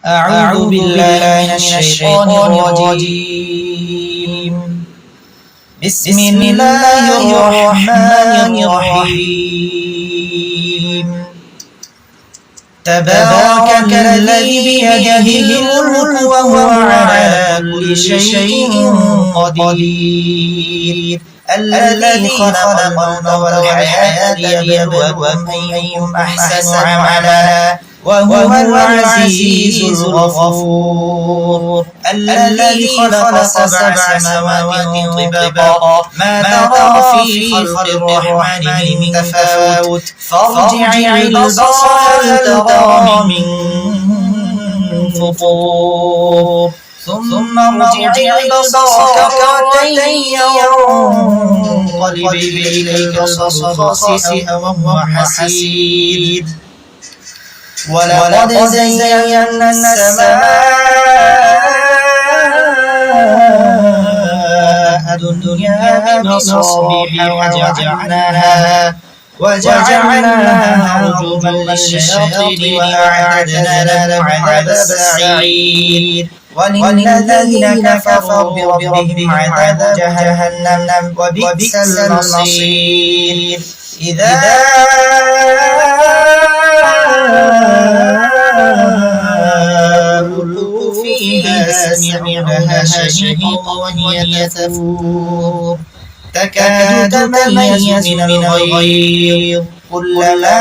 أعوذ بالله من الشيطان الرجيم. بسم الله الرحمن الرحيم. تبارك الذي بيده الملك وهو على كل شيء قدير. الذي خلق الموت والحياة ليبلوكم أيكم أحسن عملا وهو العزيز الغفور. الذي خلق سبع سماوات طباقا ما ترى في خلق الرحمن من تفاوت فارجع البصر هل ترى من فطور ثم ارجع البصر كرتين ينقلب إليك البصر خاسئا وهو حسير. ولقد زينا السماء الدنيا بمصابيح وجعلناها رجوما للشياطين وأعتدنا لهم عذاب السعير. وللذين كفروا بربهم عذاب جهنم وبئس المصير. إذا ألقوا فيها سمعوا لها شهيقا وهي تفور تكاد تميز من الغيظ كلما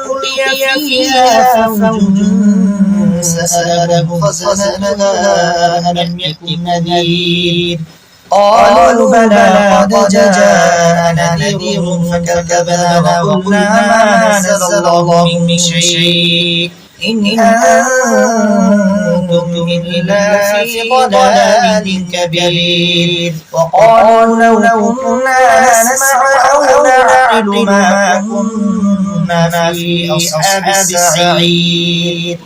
ألقي فيها فوج سألهم خزنتها ألم يكن نذير قالوا بلى قد جاءنا نذير فكذبنا وقلنا ما نزل الله من شيء إن أنتم إلا في ضلال كبير. وقالوا لو كنا نسمع أو نعقل ما كنا في أصحاب السعير.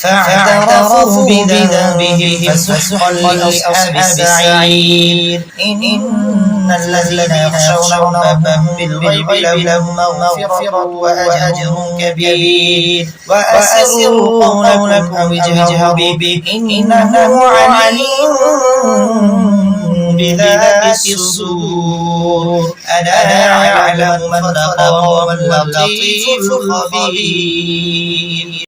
فاعترفوا بذنبهم فسحقا لأصحاب السعير. إن الذين يخشون ربهم بالغيب لهم مغفرة وأجر كبير. وأسروا قولكم أو اجهروا به إنه عليم بذات الصدور. ألا يعلم من خلق وهو اللطيف الخبير.